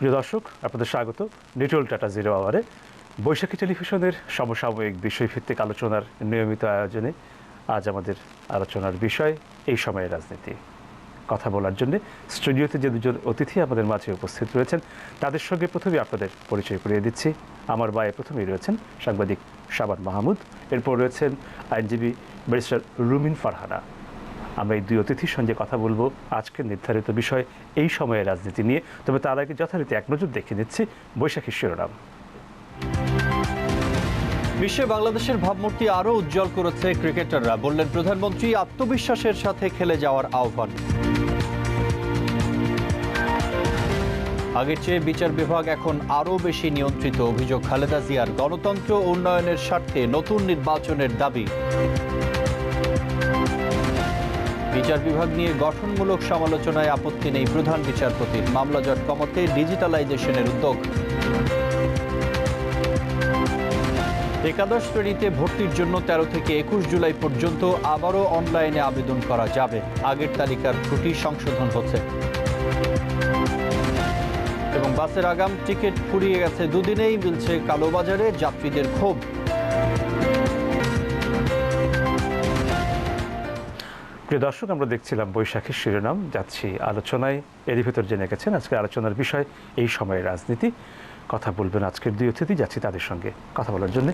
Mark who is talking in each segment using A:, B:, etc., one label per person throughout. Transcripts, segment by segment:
A: প্রিয় দর্শক, আপনাদের স্বাগত নিটল টাটা জিরো আওয়ারে। বৈশাখী টেলিভিশনের সমসাময়িক বিষয়ভিত্তিক আলোচনার নিয়মিত আয়োজনে আজ আমাদের আলোচনার বিষয় এই সময়ের রাজনীতি। কথা বলার জন্য স্টুডিওতে যে দুজন অতিথি আমাদের মাঝে উপস্থিত রয়েছেন তাদের সঙ্গে প্রথমে আপনাদের পরিচয় করিয়ে দিচ্ছি। আমার বায়ে প্রথমেই রয়েছেন সাংবাদিক শাবান মাহমুদ, এরপর রয়েছেন আইনজীবী ব্যারিস্টার রুমিন ফারহানা। আমরা এই দুই অতিথির সঙ্গে কথা বলবো আজকের নির্ধারিত বিষয় এই সময়ের রাজনীতি নিয়ে। তবে তার আগে যথারীতি এক নজর দেখে নিচ্ছি বৈশাখীর শিরোনাম।
B: বিশ্বে বাংলাদেশের ভাবমূর্তি আরও উজ্জ্বল করেছে ক্রিকেটাররা, বললেন প্রধানমন্ত্রী। আত্মবিশ্বাসের সাথে খেলে যাওয়ার আহ্বান। আগের চেয়ে বিচার বিভাগ এখন আরও বেশি নিয়ন্ত্রিত, অভিযোগ খালেদা জিয়ার। গণতন্ত্র উন্নয়নের স্বার্থে নতুন নির্বাচনের দাবি। বিচার বিভাগ নিয়ে গঠনমূলক সমালোচনায় আপত্তি নেই প্রধান বিচারপতির। মামলা জট কমাতে ডিজিটালাইজেশনের উদ্যোগ। একাদশ শ্রেণীতে ভর্তির জন্য 13 থেকে 21 জুলাই পর্যন্ত আবারও অনলাইনে আবেদন করা যাবে। আগের তালিকার ত্রুটি সংশোধন হচ্ছে। এবং বাসের আগাম টিকিট ফুরিয়ে গেছে দুদিনেই, মিলছে কালোবাজারে যাত্রীদের ক্ষোভ।
A: প্রিয় দর্শক, আমরা দেখছিলাম বৈশাখীর শিরোনাম, যাচ্ছি আলোচনায়। এরই ভিতর জেনে গেছেন আজকে আলোচনার বিষয় এই সময়ের রাজনীতি। কথা বলবেন আজকের দুই অতিথি, যাচ্ছি তাদের সঙ্গে কথা বলার জন্য।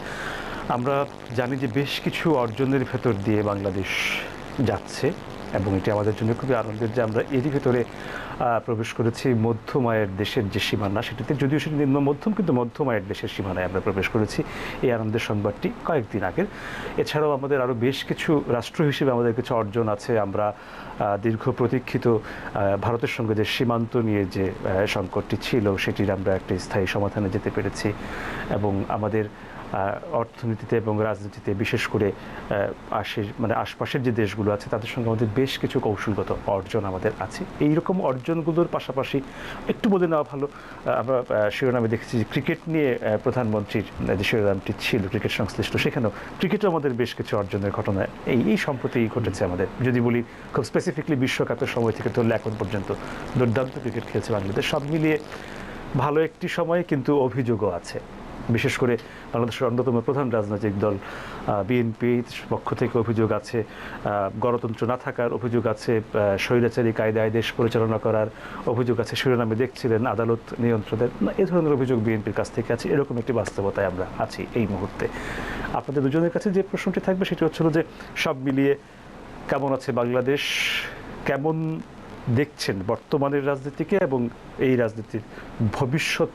A: আমরা জানি যে বেশ কিছু অর্জনের ভেতর দিয়ে বাংলাদেশ যাচ্ছে এবং এটি আমাদের জন্য খুবই আনন্দের যে আমরা এরই ভেতরে প্রবেশ করেছি মধ্যম আয়ের দেশের যে সীমানা, সেটিতে যদিও সেটি নিম্ন মধ্যম, কিন্তু মধ্যম আয়ের দেশের সীমানায় আমরা প্রবেশ করেছি। এই আনন্দের সংবাদটি কয়েকদিন আগের। এছাড়াও আমাদের আরও বেশ কিছু রাষ্ট্র হিসেবে আমাদের কিছু অর্জন আছে। আমরা দীর্ঘ প্রতীক্ষিত ভারতের সঙ্গে যে সীমান্ত নিয়ে যে সংকটটি ছিল, সেটির আমরা একটা স্থায়ী সমাধানে যেতে পেরেছি। এবং আমাদের অর্থনীতিতে এবং রাজনীতিতে বিশেষ করে আশপাশের যে দেশগুলো আছে তাদের সঙ্গে আমাদের বেশ কিছু কৌশলগত অর্জন আমাদের আছে। এইরকম অর্জনগুলোর পাশাপাশি একটু বলে নেওয়া ভালো, আমরা শিরোনামে দেখেছি যে ক্রিকেট নিয়ে প্রধানমন্ত্রীর যে শিরোনামটি ছিল ক্রিকেট সংশ্লিষ্ট, সেখানেও ক্রিকেটও আমাদের বেশ কিছু অর্জনের ঘটনা এই সম্প্রতি ঘটেছে আমাদের। যদি বলি খুব স্পেসিফিকলি বিশ্বকাপের সময় থেকে ধরলে এখন পর্যন্ত দুর্দান্ত ক্রিকেট খেলছে বাংলাদেশ। সব মিলিয়ে ভালো একটি সময়, কিন্তু অভিযোগও আছে। বিশেষ করে বাংলাদেশের অন্যতম প্রধান রাজনৈতিক দল বিএনপির পক্ষ থেকে অভিযোগ আছে, গণতন্ত্র না থাকার অভিযোগ আছে, স্বৈরাচারী কায়দায় দেশ পরিচালনা করার অভিযোগ আছে। শিরোনামে দেখছিলেন আদালত নিয়ন্ত্রণের, এ ধরনের অভিযোগ বিএনপির কাছ থেকে আছে। এরকম একটি বাস্তবতায় আমরা আছি এই মুহূর্তে। আপনাদের দুজনের কাছে যে প্রশ্নটি থাকবে সেটি হচ্ছিল যে সব মিলিয়ে কেমন আছে বাংলাদেশ, কেমন দেখছেন বর্তমানের রাজনীতিকে এবং এই রাজনীতির ভবিষ্যৎ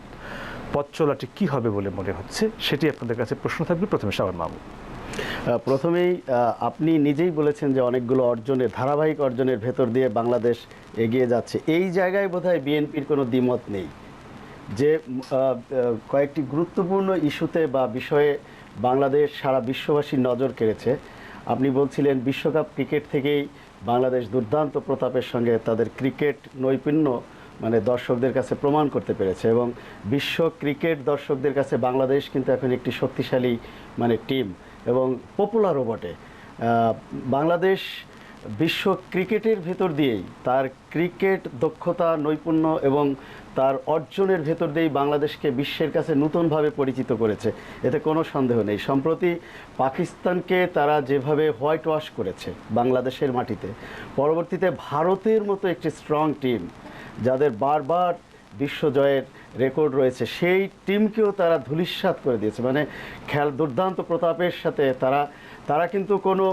A: পথ চলাটি কী হবে বলে মনে হচ্ছে, সেটি আপনাদের কাছে প্রশ্ন থাকবে। প্রথমে শাবান মাহমুদ।
C: প্রথমেই আপনি নিজেই বলেছেন যে অনেকগুলো ধারাবাহিক অর্জনের ভেতর দিয়ে বাংলাদেশ এগিয়ে যাচ্ছে। এই জায়গায় বোধহয় বিএনপির কোনো দ্বিমত নেই যে কয়েকটি গুরুত্বপূর্ণ ইস্যুতে বা বিষয়ে বাংলাদেশ সারা বিশ্ববাসীর নজর কেড়েছে। আপনি বলছিলেন বিশ্বকাপ ক্রিকেট থেকেই বাংলাদেশ দুর্দান্ত প্রতাপের সঙ্গে তাদের ক্রিকেট নৈপুণ্য দর্শকদের কাছে প্রমাণ করতে পেরেছে এবং বিশ্ব ক্রিকেট দর্শকদের কাছে বাংলাদেশ কিন্তু এখন একটি শক্তিশালী টিম এবং পপুলারও বটে। বাংলাদেশ বিশ্ব ক্রিকেটের ভেতর দিয়েই তার ক্রিকেট দক্ষতা, নৈপুণ্য এবং তার অর্জনের ভেতর দিয়েই বাংলাদেশকে বিশ্বের কাছে নতুনভাবে পরিচিত করেছে, এতে কোনো সন্দেহ নেই। সম্প্রতি পাকিস্তানকে তারা যেভাবে হোয়াইট ওয়াশ করেছে বাংলাদেশের মাটিতে, পরবর্তীতে ভারতের মতো একটি স্ট্রং টিম যাদের বারবার বিশ্বজয়ের রেকর্ড রয়েছে, সেই টিমকেও তারা ধূলিসাৎ করে দিয়েছে। দুর্দান্ত প্রতাপের সাথে তারা কিন্তু কোনো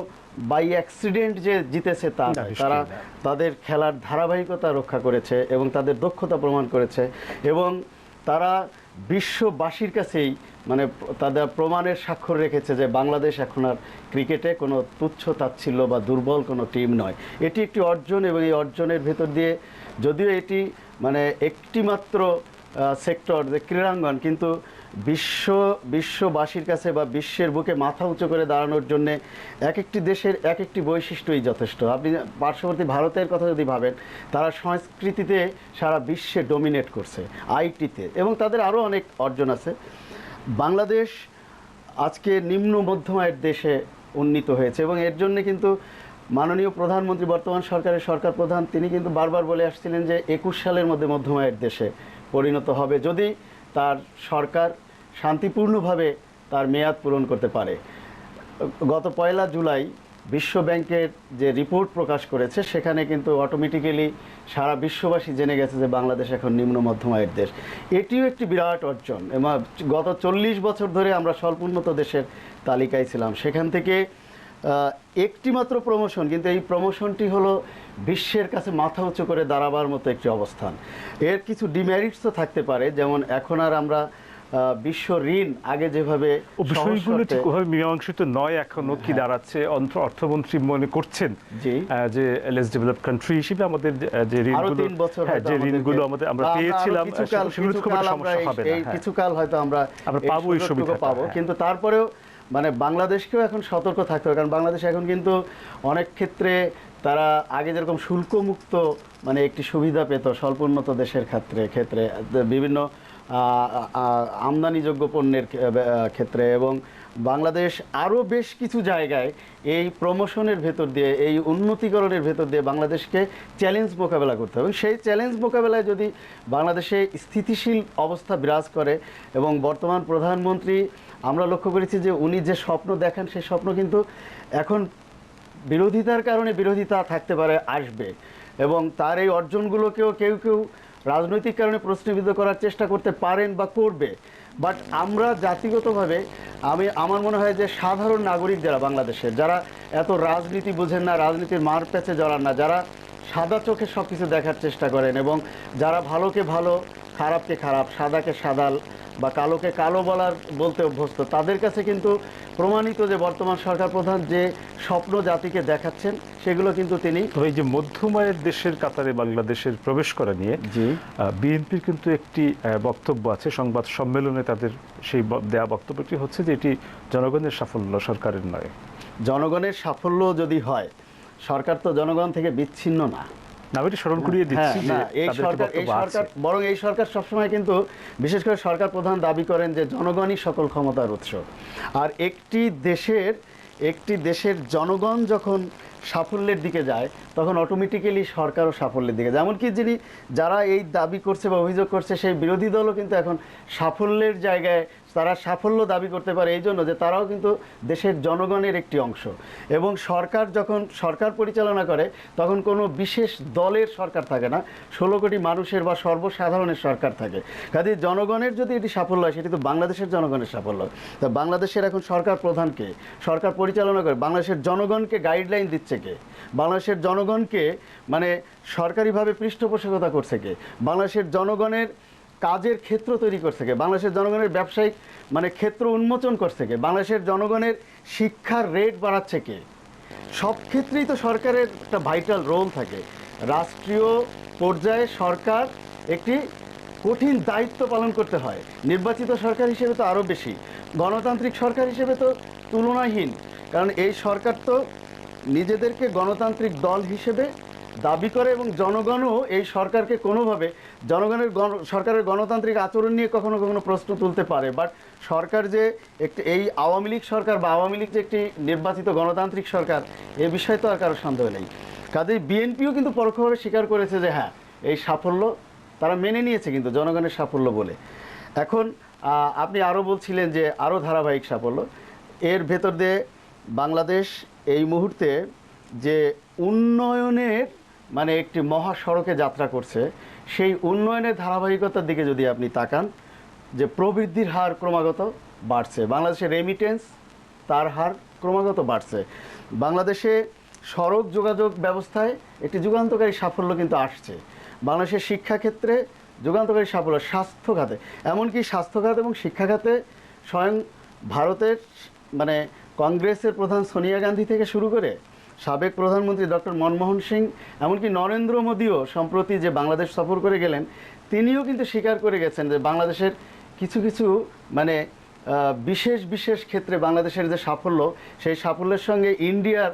C: বাই অ্যাক্সিডেন্ট যে জিতেছে তা নয়, তারা তাদের খেলার ধারাবাহিকতা রক্ষা করেছে এবং তাদের দক্ষতা প্রমাণ করেছে এবং তারা বিশ্ববাসীর কাছেই তাদের প্রমাণের স্বাক্ষর রেখেছে যে বাংলাদেশ এখন আর ক্রিকেটে কোনো তুচ্ছ তাচ্ছিল্য বা দুর্বল কোনো টিম নয়। এটি একটি অর্জন এবং এই অর্জনের ভেতর দিয়ে যদিও এটি একটিমাত্র সেক্টর যে ক্রীড়াঙ্গন, কিন্তু বিশ্ববাসীর কাছে বা বিশ্বের বুকে মাথা উঁচু করে দাঁড়ানোর জন্যে এক একটি দেশের এক একটি বৈশিষ্ট্যই যথেষ্ট। আপনি পার্শ্ববর্তী ভারতের কথা যদি ভাবেন, তারা সংস্কৃতিতে সারা বিশ্বে ডমিনেট করছে, আইটিতে, এবং তাদের আরও অনেক অর্জন আছে। বাংলাদেশ আজকে নিম্ন মধ্যম আয়ের দেশে উন্নীত হয়েছে এবং এর জন্য কিন্তু মাননীয় প্রধানমন্ত্রী, বর্তমান সরকারের সরকার প্রধান, তিনি কিন্তু বারবার বলে আসছিলেন যে 21 সালের মধ্যে মধ্যম আয়ের দেশে পরিণত হবে যদি তার সরকার শান্তিপূর্ণভাবে তার মেয়াদ পূরণ করতে পারে। গত 1 জুলাই বিশ্ব ব্যাংকের যে রিপোর্ট প্রকাশ করেছে সেখানে কিন্তু অটোমেটিক্যালি সারা বিশ্ববাসী জেনে গেছে যে বাংলাদেশ এখন নিম্ন মধ্যম আয়ের দেশ। এটিও একটি বিরাট অর্জন এবং গত 40 বছর ধরে আমরা স্বল্পোন্নত দেশের তালিকায় ছিলাম, সেখান থেকে একটি মাত্র প্রমোশন, কিন্তু এই প্রমোশনটি হলো বিশ্বের কাছে মাথা উঁচু করে দাঁড়াবার মতো একটি অবস্থান। এর কিছু ডিমেরিটসও থাকতে পারে, যেমন এখন আর আমরা বিশ্ব ঋণ আগে যেভাবে
A: বিষয়গুলো ঠিক ওভাবে মীমাংসিত নয় এখনো। কি দাঁড়াচ্ছে অর্থমন্ত্রী মনে করছেন যে লেস ডেভেলপ কান্ট্রি হিসেবে আমাদের যে ঋণগুলো আমাদের আমরা পেয়েছিলাম সেগুলো খুব একটা সমস্যা হবে না,
C: কিছুকাল হয়তো আমরা
A: পাবো এই সুবিধা
C: পাবো, কিন্তু তারপরেও মানে বাংলাদেশকেও এখন সতর্ক থাকতে হবে, কারণ বাংলাদেশ এখন কিন্তু অনেক ক্ষেত্রে তারা আগে যেরকম শুল্কমুক্ত মানে একটি সুবিধা পেত স্বল্পোন্নত দেশের ক্ষেত্রে বিভিন্ন আমদানিযোগ্য পণ্যের ক্ষেত্রে, এবং বাংলাদেশ আরও বেশ কিছু জায়গায় এই প্রমোশনের ভেতর দিয়ে এই উন্নতিকরণের ভেতর দিয়ে বাংলাদেশকে চ্যালেঞ্জ মোকাবেলা করতে হবে। সেই চ্যালেঞ্জ মোকাবেলায় যদি বাংলাদেশে স্থিতিশীল অবস্থা বিরাজ করে, এবং বর্তমান প্রধানমন্ত্রী আমরা লক্ষ্য করেছি যে উনি যে স্বপ্ন দেখেন সেই স্বপ্ন কিন্তু এখন বিরোধিতার কারণে বিরোধিতা থাকতে পারে, আসবে, এবং তার এই অর্জনগুলোকেও কেউ কেউ রাজনৈতিক কারণে প্রশ্নবিদ্ধ করার চেষ্টা করতে পারেন বা করবে। বাট আমরা জাতিগতভাবে আমার মনে হয় যে সাধারণ নাগরিক যারা বাংলাদেশের, যারা এত রাজনীতি বুঝেন না, রাজনীতির মার প্যাচে জড়ান না, যারা সাদা চোখে সব কিছু দেখার চেষ্টা করেন, এবং যারা ভালোকে ভালো খারাপকে খারাপ সাদাকে সাদা বা কালোকে কালো বলতে অভ্যস্ত, তাদের কাছে কিন্তু প্রমাণিত যে বর্তমান সরকার প্রধান যে স্বপ্ন জাতিকে দেখাচ্ছেন সেগুলো কিন্তু তিনি
A: এই যে মধ্যম আয়ের দেশের কাতারে বাংলাদেশের প্রবেশ করা নিয়ে বিএনপির কিন্তু একটি বক্তব্য আছে সংবাদ সম্মেলনে, তাদের সেই দেয়া বক্তব্যটি হচ্ছে যে এটি জনগণের সাফল্য, সরকারের নয়।
C: জনগণের সাফল্য যদি হয়, সরকার তো জনগণ থেকে বিচ্ছিন্ন না।
A: স্মরণ করিয়ে দিচ্ছি যে
C: এই সরকার বরং এই সরকার সবসময় কিন্তু বিশেষ করে সরকার প্রধান দাবি করেন যে জনগণই সকল ক্ষমতার উৎস। আর একটি দেশের জনগণ যখন সাফল্যের দিকে যায় তখন অটোমেটিক্যালি সরকারও সাফল্যের দিকে যায়। এমনকি যারা এই দাবি করছে বা অভিযোগ করছে সেই বিরোধী দলও কিন্তু এখন সাফল্যের জায়গায় তারা সাফল্য দাবি করতে পারে এই জন্য যে তারাও কিন্তু দেশের জনগণের একটি অংশ, এবং সরকার যখন সরকার পরিচালনা করে তখন কোনো বিশেষ দলের সরকার থাকে না, 16 কোটি মানুষের বা সর্বসাধারণের সরকার থাকে। কাজে জনগণের যদি এটি সাফল্য হয় সেটি তো বাংলাদেশের জনগণের সাফল্য। তা বাংলাদেশের এখন সরকার প্রধানকে, সরকার পরিচালনা করে বাংলাদেশের জনগণকে গাইডলাইন দিচ্ছে কে, বাংলাদেশের জনগণকে মানে সরকারিভাবে পৃষ্ঠপোষকতা করছে কে, বাংলাদেশের জনগণের কাজের ক্ষেত্র তৈরি করছে কে, বাংলাদেশের জনগণের ব্যবসায়িক মানে ক্ষেত্র উন্মোচন করছে কে, বাংলাদেশের জনগণের শিক্ষার রেট বাড়াচ্ছে কে। সব ক্ষেত্রেই তো সরকারের একটা ভাইটাল রোল থাকে। রাষ্ট্রীয় পর্যায়ে সরকার একটি কঠিন দায়িত্ব পালন করতে হয়, নির্বাচিত সরকার হিসেবে তো আরও বেশি, গণতান্ত্রিক সরকার হিসেবে তো তুলনাহীন। কারণ এই সরকার তো নিজেদেরকে গণতান্ত্রিক দল হিসেবে দাবি করে, এবং জনগণও এই সরকারকে কোনোভাবে সরকারের গণতান্ত্রিক আচরণ নিয়ে কখনো কখনো প্রশ্ন তুলতে পারে। বাট সরকার যে এই আওয়ামী লীগ সরকার বা আওয়ামী লীগ যে একটি নির্বাচিত গণতান্ত্রিক সরকার, এ বিষয়ে তো আর কারো সন্দেহ নেই। কাজেই বিএনপিও কিন্তু পরোক্ষভাবে স্বীকার করেছে যে হ্যাঁ এই সাফল্য তারা মেনে নিয়েছে কিন্তু জনগণের সাফল্য বলে। এখন আপনি আরও বলছিলেন যে আরও ধারাবাহিক সাফল্য, এর ভেতর দিয়ে বাংলাদেশ এই মুহূর্তে যে উন্নয়নের মানে একটি মহাসড়কে যাত্রা করছে, সেই উন্নয়নের ধারাবাহিকতার দিকে যদি আপনি তাকান, যে প্রবৃদ্ধির হার ক্রমাগত বাড়ছে, বাংলাদেশের রেমিটেন্স তার হার ক্রমাগত বাড়ছে, বাংলাদেশে সড়ক যোগাযোগ ব্যবস্থায় একটি যুগান্তকারী সাফল্য কিন্তু আসছে, বাংলাদেশের শিক্ষাক্ষেত্রে যুগান্তকারী সাফল্য, স্বাস্থ্য খাতে, এমনকি স্বাস্থ্য খাত এবং শিক্ষা খাতে স্বয়ং ভারতের মানে কংগ্রেসের প্রধান সোনিয়া গান্ধী থেকে শুরু করে সাবেক প্রধানমন্ত্রী ডক্টর মনমোহন সিং, এমনকি নরেন্দ্র মোদীও সম্প্রতি যে বাংলাদেশ সফর করে গেলেন, তিনিও কিন্তু স্বীকার করে গেছেন যে বাংলাদেশের কিছু কিছু মানে বিশেষ ক্ষেত্রে বাংলাদেশের যে সাফল্য, সেই সাফল্যের সঙ্গে ইন্ডিয়ার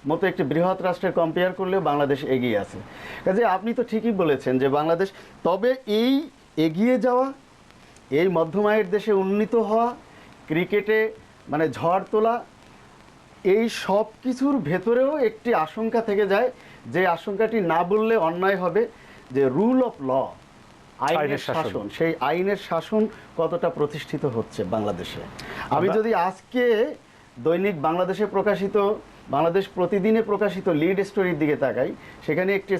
C: মতো একটি বৃহৎ রাষ্ট্রের কম্পেয়ার করলেও বাংলাদেশ এগিয়ে আছে। কাজে আপনি তো ঠিকই বলেছেন যে বাংলাদেশ, তবে এই এগিয়ে যাওয়া, এই মধ্যম আয়ের দেশে উন্নীত হওয়া, ক্রিকেটে মানে ঝড় তোলা, এই সব কিছুর ভেতরেও একটি আশঙ্কা থেকে যায়, যে আশঙ্কাটি না বললে অন্যায় হবে, যে রুল অফ ল, আইনের শাসন, সেই আইনের শাসন কতটা প্রতিষ্ঠিত হচ্ছে বাংলাদেশে। আমি যদি আজকে দৈনিক বাংলাদেশে প্রকাশিত, বাংলাদেশ প্রতিদিনে প্রকাশিত লিড স্টোরির দিকে তাকাই, সেখানে একটি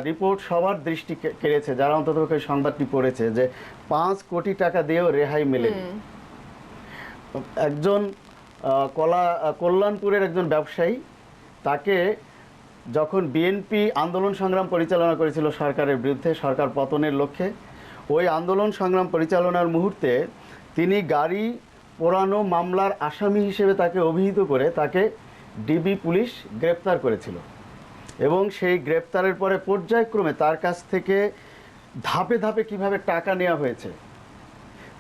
C: রিপোর্ট সবার দৃষ্টি কেড়েছে, যারা অন্তত ওই সংবাদটি পড়েছে, যে 5 কোটি টাকা দিয়েও রেহাই মেলেনি। একজন কল্যাণপুরের একজন ব্যবসায়ী, তাকে যখন বিএনপি আন্দোলন সংগ্রাম পরিচালনা করেছিল সরকারের বিরুদ্ধে, সরকার পতনের লক্ষ্যে, ওই আন্দোলন সংগ্রাম পরিচালনার মুহূর্তে তিনি গাড়ি পোড়ানো মামলার আসামি হিসেবে তাকে অভিহিত করে তাকে ডিবি পুলিশ গ্রেপ্তার করেছিল। এবং সেই গ্রেপ্তারের পরে পর্যায়ক্রমে তার কাছ থেকে ধাপে ধাপে কিভাবে টাকা নেওয়া হয়েছে,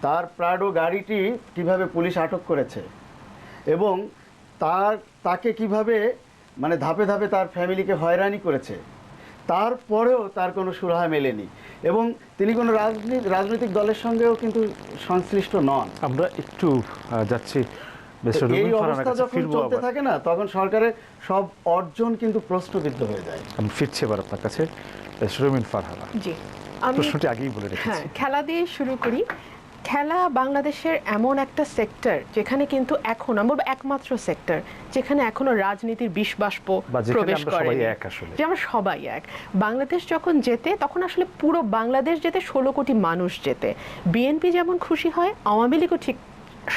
C: তার প্রাডো গাড়িটি কিভাবে পুলিশ আটক করেছে, এবং তাকে কিভাবে মানে ধাপে ধাপে তার ফ্যামিলিকে হয়রানি করেছে, তারপরেও তার কোনো সুরাহা মেলেনি। এবং তিনি কোনো রাজনৈতিক দলের সঙ্গেও কিন্তু সংশ্লিষ্ট নন।
A: আমরা একটু যাচ্ছি,
C: এই অবস্থা যখন চলতে থাকে না, তখন সরকারের সব অর্জন কিন্তু প্রশ্নবিদ্ধ হয়ে যায়।
A: আমি ফিরছি এবার আপনার কাছে, রুমিন ফারহানা।
D: জি, আমি
A: প্রশ্নটি আগেই বলে রেখেছি।
D: খেলা দিয়ে শুরু করি। খেলা বাংলাদেশের এমন একটা সেক্টর যেখানে কিন্তু এখন আমরা একমাত্র সেক্টর যেখানে এখনো রাজনীতির বিষবাষ্প প্রবেশ করে, যে আমরা সবাই এক। বাংলাদেশ যখন জেতে তখন আসলে পুরো বাংলাদেশ জেতে, 16 কোটি মানুষ জেতে। বিএনপি যেমন খুশি হয়, আওয়ামী লীগও ঠিক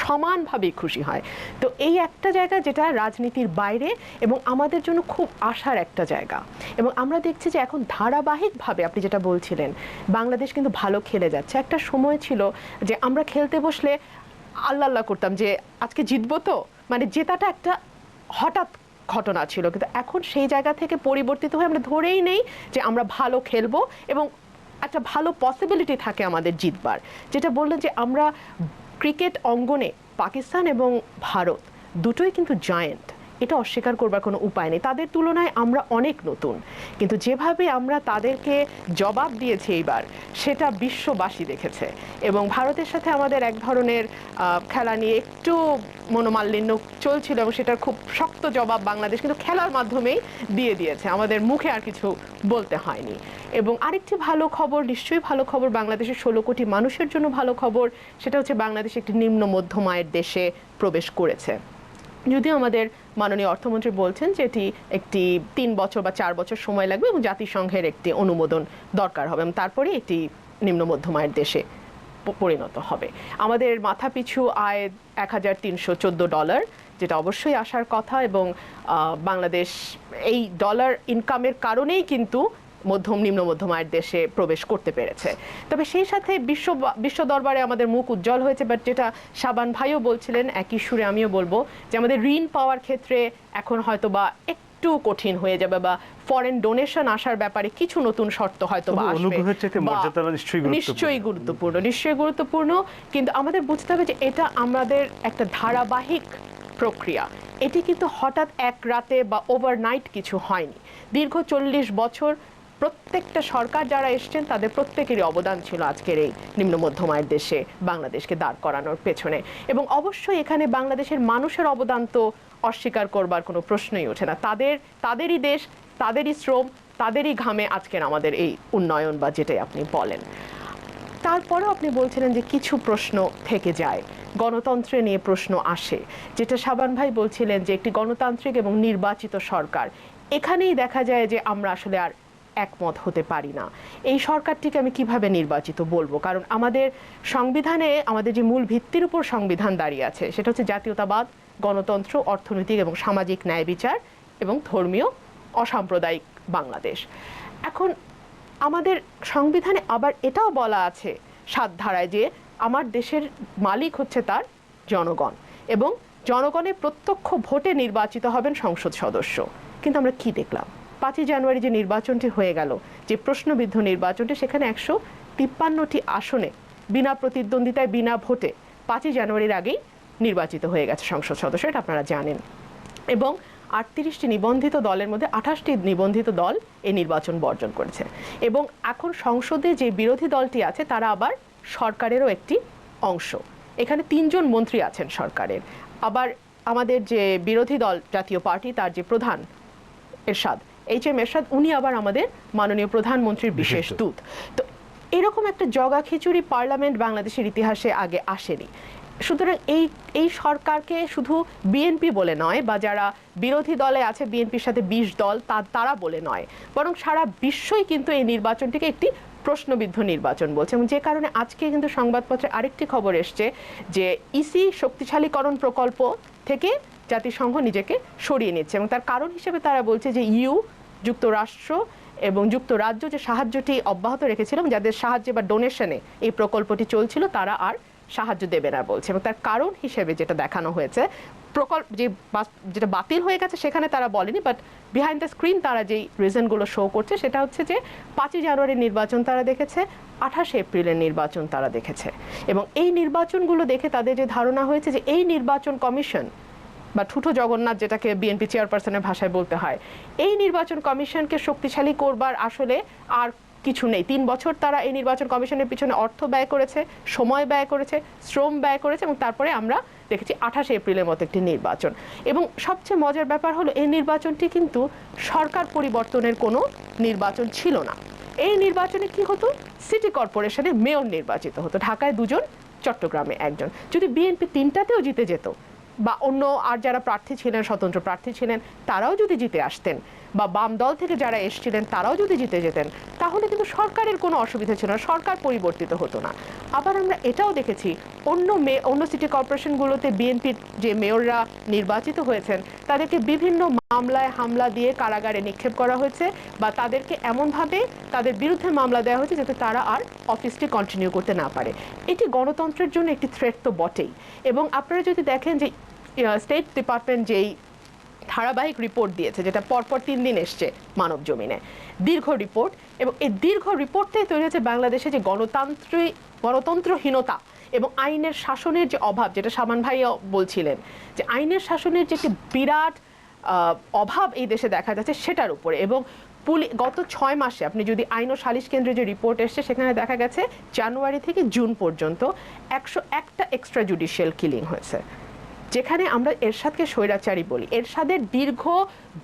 D: সমানভাবেই খুশি হয়। তো এই একটা জায়গা যেটা রাজনীতির বাইরে এবং আমাদের জন্য খুব আশার একটা জায়গা। এবং আমরা দেখছি যে এখন ধারাবাহিকভাবে আপনি যেটা বলছিলেন, বাংলাদেশ কিন্তু ভালো খেলে যাচ্ছে। একটা সময় ছিল যে আমরা খেলতে বসলে আল্লাহ আল্লাহ করতাম যে আজকে জিতবো, তো মানে জেতাটা একটা হঠাৎ ঘটনা ছিল। কিন্তু এখন সেই জায়গা থেকে পরিবর্তিত হয়ে আমরা ধরেই নেই যে আমরা ভালো খেলবো এবং একটা ভালো পসিবিলিটি থাকে আমাদের জিতবার। যেটা বললেন যে আমরা ক্রিকেট অঙ্গনে পাকিস্তান এবং ভারত দুটোই কিন্তু জায়েন্ট, এটা অস্বীকার করবার কোনো উপায় নেই। তাদের তুলনায় আমরা অনেক নতুন, কিন্তু যেভাবে আমরা তাদেরকে জবাব দিয়েছি এইবার, সেটা বিশ্ববাসী দেখেছে। এবং ভারতের সাথে আমাদের এক ধরনের খেলা নিয়ে একটু মনোমালিন্য চলছিল এবং সেটার খুব শক্ত জবাব বাংলাদেশ কিন্তু খেলার মাধ্যমেই দিয়ে দিয়েছে, আমাদের মুখে আর কিছু বলতে হয়নি। এবং আরেকটি ভালো খবর, নিশ্চয়ই ভালো খবর, বাংলাদেশের 16 কোটি মানুষের জন্য ভালো খবর, সেটা হচ্ছে বাংলাদেশ একটি নিম্ন মধ্যম আয়ের দেশে প্রবেশ করেছে। যদিও আমাদের মাননীয় অর্থমন্ত্রী বলছেন যে এটি একটি 3 বছর বা 4 বছর সময় লাগবে এবং জাতিসংঘের একটি অনুমোদন দরকার হবে এবং তারপরে এটি নিম্ন মধ্যম আয়ের দেশে পরিণত হবে। আমাদের মাথাপিছু আয় $1,314, যেটা অবশ্যই আসার কথা। এবং বাংলাদেশ এই ডলার ইনকামের কারণেই কিন্তু নিম্ন মধ্যম আয়ের দেশে প্রবেশ করতে পেরেছে। তবে সেই সাথে বিশ্ব দরবারে আমাদের মুখ উজ্জ্বল হয়েছে। বাট যেটা শাবান ভাইও বলছিলেন, একই সুরে আমিও বলবো যে আমাদের ঋণ পাওয়ার ক্ষেত্রে এখন হয়তো বা একটু কঠিন হয়ে যাবে, বা ফরেন ডোনেশন আসার ব্যাপারে কিছু নতুন শর্ত হয়তো বা আসবে। নিশ্চয়ই গুরুত্বপূর্ণ, কিন্তু আমাদের বুঝতে হবে যে এটা আমাদের একটা ধারাবাহিক প্রক্রিয়া। এটি কিন্তু হঠাৎ এক রাতে বা ওভারনাইট কিছু হয়নি। দীর্ঘ 40 বছর প্রত্যেকটা সরকার যারা এসছেন তাদের প্রত্যেকেরই অবদান ছিল আজকের এই নিম্ন মধ্যম আয়ের দেশে বাংলাদেশকে দাঁড় করানোর পেছনে। এবং অবশ্যই এখানে বাংলাদেশের মানুষের অবদান তো অস্বীকার করবার কোনো প্রশ্নই ওঠে না। তাদেরই দেশ, তাদেরই শ্রম, তাদেরই ঘামে আজকের আমাদের এই উন্নয়ন বা যেটাই আপনি বলেন। তারপরেও আপনি বলছিলেন যে কিছু প্রশ্ন থেকে যায়, গণতন্ত্র নিয়ে প্রশ্ন আসে। যেটা শাবান ভাই বলছিলেন যে একটি গণতান্ত্রিক এবং নির্বাচিত সরকার, এখানেই দেখা যায় যে আমরা আসলে আর একমত হতে পারি না। এই সরকারটিকে আমি কিভাবে নির্বাচিত বলবো? কারণ আমাদের সংবিধানে আমাদের যে মূল ভিত্তির উপর সংবিধান দাঁড়িয়ে আছে সেটা হচ্ছে জাতীয়তাবাদ, গণতন্ত্র, অর্থনৈতিক এবং সামাজিক ন্যায় বিচার এবং ধর্মীয় অসাম্প্রদায়িক বাংলাদেশ। এখন আমাদের সংবিধানে আবার এটাও বলা আছে 7 ধারায় যে আমার দেশের মালিক হচ্ছে তার জনগণ এবং জনগণের প্রত্যক্ষ ভোটে নির্বাচিত হবেন সংসদ সদস্য। কিন্তু আমরা কি দেখলাম? 5ই জানুয়ারি যে নির্বাচনটি হয়ে গেল, যে প্রশ্নবিদ্ধ নির্বাচনটি, সেখানে 153টি আসনে বিনা প্রতিদ্বন্দ্বিতায় বিনা ভোটে 5ই জানুয়ারির আগেই নির্বাচিত হয়ে গেছে সংসদ সদস্য, এটা আপনারা জানেন। এবং 38টি নিবন্ধিত দলের মধ্যে 28টি নিবন্ধিত দল এই নির্বাচন বর্জন করেছে। এবং এখন সংসদে যে বিরোধী দলটি আছে তারা আবার সরকারেরও একটি অংশ। এখানে 3 জন মন্ত্রী আছেন সরকারের। আবার আমাদের যে বিরোধী দল জাতীয় পার্টি, তার যে প্রধান এরশাদ, HM এরশাদ, উনি আবার আমাদের মাননীয় প্রধানমন্ত্রীর বিশেষ দূত। তো এরকম একটা জগা খিচুড়ি পার্লামেন্ট বাংলাদেশের ইতিহাসে আগে আসেনি। সুতরাং এই সরকারকে শুধু বিএনপি বলে নয়, বা যারা বিরোধী দলে আছে বিএনপির সাথে 20 দল তারা বলে নয়, বরং সারা বিশ্বই কিন্তু এই নির্বাচনটিকে একটি প্রশ্নবিদ্ধ নির্বাচন বলছে। এবং যে কারণে আজকে কিন্তু সংবাদপত্রে আরেকটি খবর এসছে যে ইসি শক্তিশালীকরণ প্রকল্প থেকে জাতিসংঘ নিজেকে সরিয়ে নিচ্ছে, এবং তার কারণ হিসেবে তারা বলছে যে যুক্তরাষ্ট্র এবং যুক্তরাজ্য যে সাহায্যটি অব্যাহত রেখেছিল, যাদের সাহায্যে বা ডোনেশনে এই প্রকল্পটি চলছিল, তারা আর সাহায্য দেবে না বলছে। এবং তার কারণ হিসেবে যেটা দেখানো হয়েছে, প্রকল্প যেটা বাতিল হয়ে গেছে সেখানে তারা বলেনি, বাট বিহাইন্ড দ্য স্ক্রিন তারা যেই রিজনগুলো শো করছে সেটা হচ্ছে যে 5ই জানুয়ারির নির্বাচন তারা দেখেছে, 28 এপ্রিলের নির্বাচন তারা দেখেছে। এবং এই নির্বাচনগুলো দেখে তাদের যে ধারণা হয়েছে যে এই নির্বাচন কমিশন বা ঠুটো জগন্নাথ, যেটাকে বিএনপি চেয়ারপারসনের ভাষায় বলতে হয়, এই নির্বাচন কমিশনকে শক্তিশালী করবার আসলে আর কিছু নেই। 3 বছর তারা এই নির্বাচন কমিশনের পিছনে অর্থ ব্যয় করেছে, সময় ব্যয় করেছে, শ্রম ব্যয় করেছে, এবং তারপরে আমরা দেখেছি 28 এপ্রিলের মতো একটি নির্বাচন। এবং সবচেয়ে মজার ব্যাপার হলো এই নির্বাচনটি কিন্তু সরকার পরিবর্তনের কোনো নির্বাচন ছিল না। এই নির্বাচনে কি হতো, সিটি কর্পোরেশনের মেয়র নির্বাচিত হতো, ঢাকায় 2 জন, চট্টগ্রামে 1 জন। যদি বিএনপি 3টাতেও জিতে যেত, বা অন্য আর যারা প্রার্থী ছিলেন, স্বতন্ত্র প্রার্থী ছিলেন, তারাও যদি জিতে আসতেন, বা বাম দল থেকে যারা এসেছিলেন তারাও যদি জিতে যেতেন, তাহলে কিন্তু সরকারের কোনো অসুবিধা ছিল না, সরকার পরিবর্তিত হতো না। আবার আমরা এটাও দেখেছি অন্য সিটি কর্পোরেশনগুলোতে বিএনপির যে মেয়ররা নির্বাচিত হয়েছেন তাদেরকে বিভিন্ন মামলায় হামলা দিয়ে কারাগারে নিক্ষেপ করা হয়েছে, বা তাদেরকে এমনভাবে তাদের বিরুদ্ধে মামলা দেওয়া হয়েছে যাতে তারা আর অফিসটি কন্টিনিউ করতে না পারে। এটি গণতন্ত্রের জন্য একটি থ্রেট তো বটেই। এবং আপনারা যদি দেখেন যে স্টেট ডিপার্টমেন্ট যেই ধারাবাহিক রিপোর্ট দিয়েছে, যেটা পরপর 3 দিন এসছে মানব জমিনে, দীর্ঘ রিপোর্ট, এবং এই দীর্ঘ রিপোর্টটাই তৈরি হয়েছে বাংলাদেশে যে গণতন্ত্রহীনতা এবং আইনের শাসনের যে অভাব, যেটা সামান ভাইও বলছিলেন যে আইনের শাসনের যে একটি বিরাট অভাব এই দেশে দেখা যাচ্ছে সেটার উপরে। এবং গত 6 মাসে আপনি যদি আইন ও সালিশ কেন্দ্রে যে রিপোর্ট এসছে সেখানে দেখা গেছে জানুয়ারি থেকে জুন পর্যন্ত 101টা এক্সট্রা জুডিশিয়াল কিলিং হয়েছে, যেখানে আমরা এরশাদকে স্বৈরাচারী বলি। এরশাদের দীর্ঘ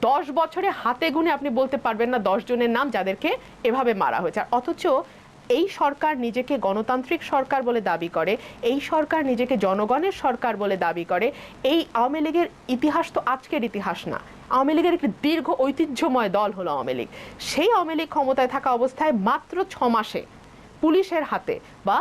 D: 10 বছরে হাতে গুনে আপনি বলতে পারবেন না 10 জনের নাম যাদেরকে এভাবে মারা হয়েছে। আর অথচ এই সরকার নিজেকে গণতান্ত্রিক সরকার বলে দাবি করে, এই সরকার নিজেকে জনগণের সরকার বলে দাবি করে। এই আওয়ামী লীগের ইতিহাস তো আজকের ইতিহাস না, আওয়ামী লীগের একটি দীর্ঘ ঐতিহ্যময় দল হলো আওয়ামী লীগ। সেই আওয়ামী লীগ ক্ষমতায় থাকা অবস্থায় মাত্র 6 মাসে পুলিশের হাতে বা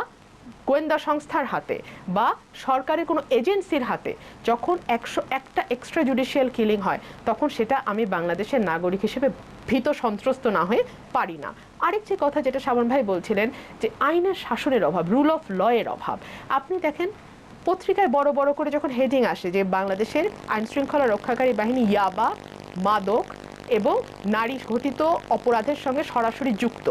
D: গোয়েন্দা সংস্থার হাতে বা সরকারের কোনো এজেন্সির হাতে যখন 101টা এক্সট্রা জুডিশিয়াল কিলিং হয়, তখন সেটা আমি বাংলাদেশের নাগরিক হিসেবে ভীত সন্ত্রস্ত না হয়ে পারি না। আরেকটি কথা যেটা সাবন ভাই বলছিলেন যে আইনের শাসনের অভাব, রুল অফ ল এর অভাব। আপনি দেখেন পত্রিকায় বড় বড় করে যখন হেডিং আসে যে বাংলাদেশের আইন শৃঙ্খলা রক্ষাকারী বাহিনী ইয়াবা, মাদক এবং নারী ঘটিত অপরাধের সঙ্গে সরাসরি যুক্ত,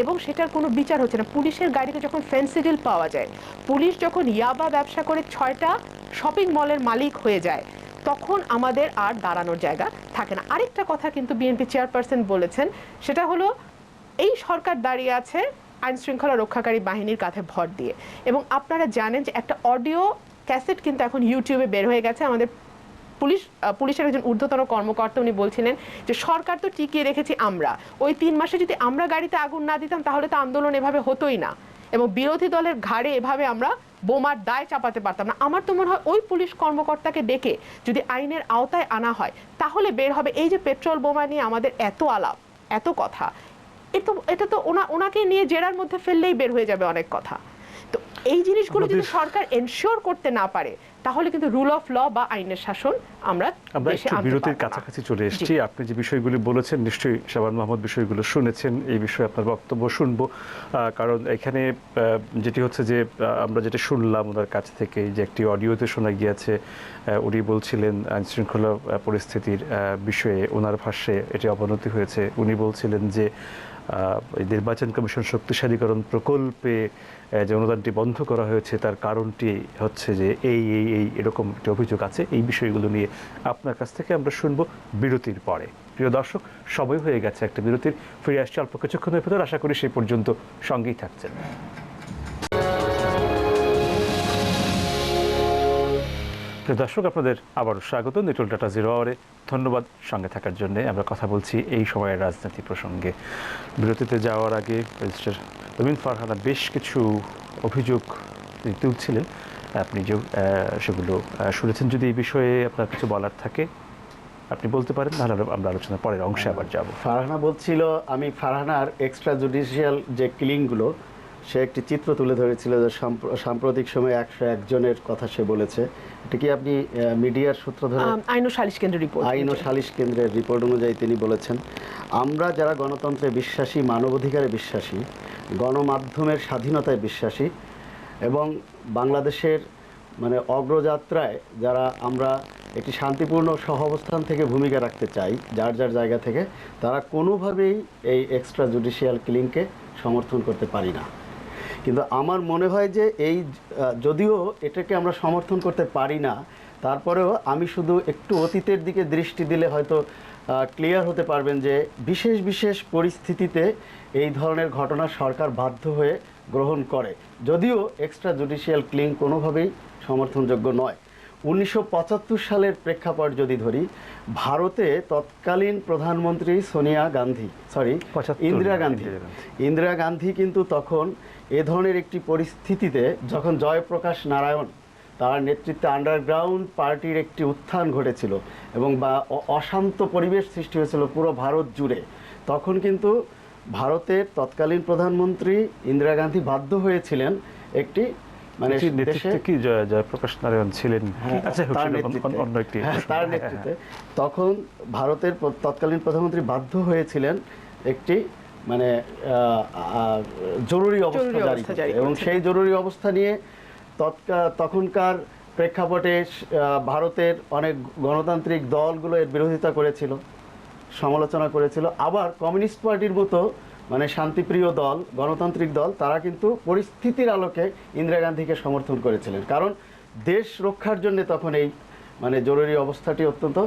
D: এবং সেটার কোনো বিচার হচ্ছে না। পুলিশের গাড়িতে যখন ফেন্সিডিল পাওয়া যায়, পুলিশ যখন ইয়াবা ব্যবসা করে 6টা শপিং মলের মালিক হয়ে যায়, তখন আমাদের আর দাঁড়ানোর জায়গা থাকে না। আরেকটা কথা কিন্তু বিএনপি চেয়ারপারসন বলেছেন, সেটা হলো এই সরকার দাঁড়িয়ে আছে আইন শৃঙ্খলা রক্ষাকারী বাহিনীর কাঁধে ভর দিয়ে। এবং আপনারা জানেন যে একটা অডিও ক্যাসেট কিন্তু এখন ইউটিউবে বের হয়ে গেছে। আমাদের পুলিশের একজন ঊর্ধ্বতন কর্মকর্তা উনি বলছিলেন যে সরকার তো টিকিয়ে রেখেছি আমরা, ওই 3 মাসে যদি আমরা গাড়িতে আগুন না দিতাম তাহলে তো আন্দোলন এভাবে হতোই না, এবং বিরোধী দলের ঘাড়ে এভাবে আমরা বোমার দায় চাপাতে পারতাম না। আমার তো মনে হয় ওই পুলিশ কর্মকর্তাকে ডেকে যদি আইনের আওতায় আনা হয় তাহলে বের হবে। এই যে পেট্রোল বোমা নিয়ে আমাদের এত আলাপ, এত কথা, এটা তো ওনাকে নিয়ে জেরার মধ্যে ফেললেই বের হয়ে যাবে অনেক কথা। তো এই জিনিসগুলো যদি সরকার এনশিওর করতে না পারে তাহলে কিন্তু রুল অফ ল বা আইনের শাসন আমরা
A: বিরতির কাছাকাছি চলে এসেছি। আপনি যে বিষয়গুলি বলেছেন নিশ্চয়ই শাবান মাহমুদ বিষয়গুলো শুনেছেন, এই বিষয়ে আপনার বক্তব্য শুনবো। কারণ এখানে যেটি হচ্ছে যে আমরা যেটা শুনলাম ওনার কাছ থেকে, যে একটি অডিওতে শোনা গিয়েছে, উনি বলছিলেন আইন শৃঙ্খলা পরিস্থিতির বিষয়ে ওনার ভাষ্যে এটি অবনতি হয়েছে। উনি বলছিলেন যে নির্বাচন কমিশন শক্তিশালীকরণ প্রকল্পে যে অনুদানটি বন্ধ করা হয়েছে তার কারণটি হচ্ছে যে এই এরকম একটি অভিযোগ আছে। এই বিষয়গুলো নিয়ে আপনার কাছ থেকে আমরা শুনবো বিরতির পরে। প্রিয় দর্শক, সবই হয়ে গেছে একটা বিরতির, ফিরে আসছে অল্প কিছুক্ষণের ভেতর। আশা করি সেই পর্যন্ত সঙ্গেই থাকছেন। প্রিয় দর্শক, আপনাদের আবারও স্বাগত নিটল ডাটা জিরো আওয়ারে। ধন্যবাদ সঙ্গে থাকার জন্য। আমরা কথা বলছি এই সময়ের রাজনীতি প্রসঙ্গে। বিরতিতে যাওয়ার আগে রেজিস্ট্রার রবিন ফারহানা বেশ কিছু অভিযোগ তিনি তুলছিলেন, আপনি যে সেগুলো শুনেছেন। যদি এই বিষয়ে আপনার কিছু বলার থাকে আপনি বলতে পারেন, নাহলে আমরা আলোচনার পরের অংশে আবার যাব।
C: ফারহানা বলছিল, আমি ফারহানার এক্সট্রা জুডিশিয়াল যে কিলিংগুলো সে একটি চিত্র তুলে ধরেছিল যে সাম্প্রতিক সময়ে 101 জনের কথা সে বলেছে। এটা কি আপনি মিডিয়ার সূত্র ধরে?
D: আইন ও সালিশ কেন্দ্রের রিপোর্ট,
C: আইন ও সালিশ কেন্দ্রের রিপোর্ট অনুযায়ী তিনি বলেছেন, আমরা যারা গণতন্ত্রে বিশ্বাসী, মানবাধিকারে বিশ্বাসী, গণমাধ্যমের স্বাধীনতায় বিশ্বাসী এবং বাংলাদেশের মানে অগ্রযাত্রায় যারা আমরা একটি শান্তিপূর্ণ সহাবস্থান থেকে ভূমিকা রাখতে চাই যার যার জায়গা থেকে, তারা কোনোভাবেই এই এক্সট্রা জুডিশিয়াল কিলিংকে সমর্থন করতে পারি না। কিন্তু আমার মনে হয় যে এই যদিও এটাকে আমরা সমর্থন করতে পারি না, তারপরেও আমি শুধু একটু অতীতের দিকে দৃষ্টি দিলে হয়তো ক্লিয়ার হতে পারবেন যে বিশেষ বিশেষ পরিস্থিতিতে এই ধরনের ঘটনা সরকার বাধ্য হয়ে গ্রহণ করে, যদিও এক্সট্রা জুডিশিয়াল কিলিং কোনোভাবেই সমর্থনযোগ্য নয়। 1975 সালের প্রেক্ষাপট যদি ধরি, ভারতে তৎকালীন প্রধানমন্ত্রী ইন্দিরা গান্ধী কিন্তু তখন এ ধরনের একটি পরিস্থিতিতে যখন জয়প্রকাশ নারায়ণ তার নেতৃত্বে আন্ডারগ্রাউন্ড পার্টির একটি উত্থান ঘটেছিল এবং অশান্ত পরিবেশ সৃষ্টি হয়েছিল পুরো ভারত জুড়ে, তখন কিন্তু ভারতের তৎকালীন প্রধানমন্ত্রী ইন্দিরা গান্ধী বাধ্য হয়েছিলেন একটি মানে
A: কি জয়প্রকাশ নারায়ণ ছিলেন
C: তার নেতৃত্বে তখন ভারতের তৎকালীন প্রধানমন্ত্রী বাধ্য হয়েছিলেন একটি মানে জরুরি অবস্থা জারি করতে, এবং সেই জরুরি অবস্থা নিয়ে তখনকার প্রেক্ষাপটে ভারতের অনেক গণতান্ত্রিক দলগুলো এর বিরোধিতা করেছিল, সমালোচনা করেছিল। আবার কমিউনিস্ট পার্টির মতো মানে শান্তিপ্রিয় দল, গণতান্ত্রিক দল, তারা কিন্তু পরিস্থিতির আলোকে ইন্দিরা গান্ধীকে সমর্থন করেছিলেন, কারণ দেশ রক্ষার জন্য তখন এই মানে জরুরি অবস্থাটি অত্যন্ত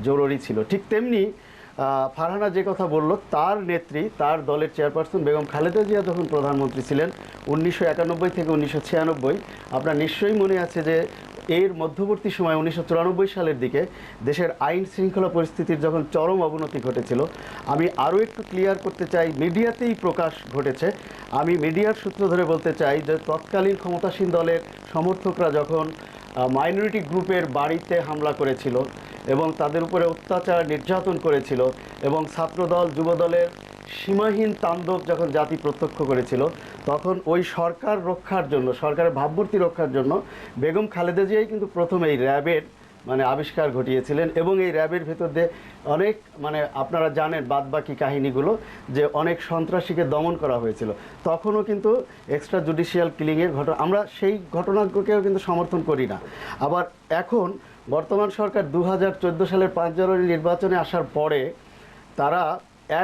C: জরুরি ছিল। ঠিক তেমনি ফারহানা যে কথা বলল, তার নেত্রী, তার দলের চেয়ারপারসন বেগম খালেদা জিয়া যখন প্রধানমন্ত্রী ছিলেন 1991 থেকে 1996, আপনার নিশ্চয়ই মনে আছে যে এর মধ্যবর্তী সময় 1994 সালের দিকে দেশের আইন শৃঙ্খলা পরিস্থিতির যখন চরম অবনতি ঘটেছিল, আমি আরও একটু ক্লিয়ার করতে চাই, মিডিয়াতেই প্রকাশ ঘটেছে, আমি মিডিয়ার সূত্র ধরে বলতে চাই যে তৎকালীন ক্ষমতাসীন দলের সমর্থকরা যখন মাইনরিটি গ্রুপের বাড়িতে হামলা করেছিল এবং তাদের উপরে অত্যাচার নির্যাতন করেছিল এবং ছাত্রদল যুবদলের সীমাহীন তাণ্ডব যখন জাতি প্রত্যক্ষ করেছিল, তখন ওই সরকার রক্ষার জন্য, সরকারের ভাবমূর্তি রক্ষার জন্য বেগম খালেদা জিয়াই কিন্তু প্রথম এই র্যাবের মানে আবিষ্কার ঘটিয়েছিলেন এবং এই র্যাবের ভেতর দিয়ে অনেক মানে আপনারা জানেন বাদবাকি কাহিনীগুলো যে অনেক সন্ত্রাসীকে দমন করা হয়েছিল। তখনও কিন্তু এক্সট্রা জুডিশিয়াল কিলিংয়ের ঘটনা, আমরা সেই ঘটনাকেও কিন্তু সমর্থন করি না। আবার এখন বর্তমান সরকার 2014 সালের 5 জানুয়ারি নির্বাচনে আসার পরে তারা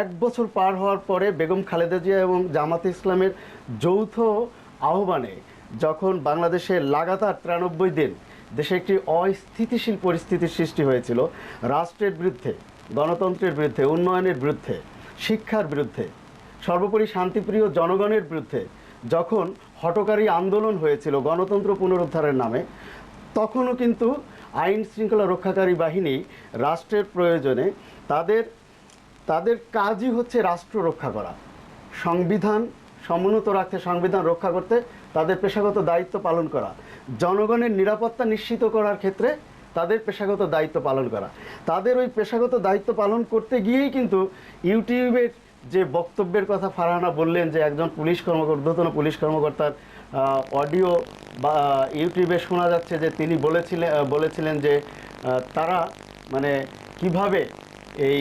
C: 1 বছর পার হওয়ার পরে বেগম খালেদা জিয়া এবং জামাতে ইসলামের যৌথ আহ্বানে যখন বাংলাদেশে লাগাতার 93 দিন দেশে একটি অস্থিতিশীল পরিস্থিতির সৃষ্টি হয়েছিল, রাষ্ট্রের বিরুদ্ধে, গণতন্ত্রের বিরুদ্ধে, উন্নয়নের বিরুদ্ধে, শিক্ষার বিরুদ্ধে, সর্বোপরি শান্তিপ্রিয় জনগণের বিরুদ্ধে যখন হঠকারী আন্দোলন হয়েছিল গণতন্ত্র পুনরুদ্ধারের নামে, তখনও কিন্তু আইন শৃঙ্খলা রক্ষাকারী বাহিনী রাষ্ট্রের প্রয়োজনে তাদের কাজই হচ্ছে রাষ্ট্র রক্ষা করা, সংবিধান সমুন্নত রাখতে, সংবিধান রক্ষা করতে তাদের পেশাগত দায়িত্ব পালন করা, জনগণের নিরাপত্তা নিশ্চিত করার ক্ষেত্রে তাদের পেশাগত দায়িত্ব পালন করা। তাদের ওই পেশাগত দায়িত্ব পালন করতে গিয়েই কিন্তু ইউটিউবের যে বক্তব্যের কথা ফারহানা বললেন যে একজন ঊর্ধ্বতন পুলিশ কর্মকর্তার অডিও বা ইউটিউবে শোনা যাচ্ছে যে তিনি বলেছিলেন যে তারা মানে কিভাবে এই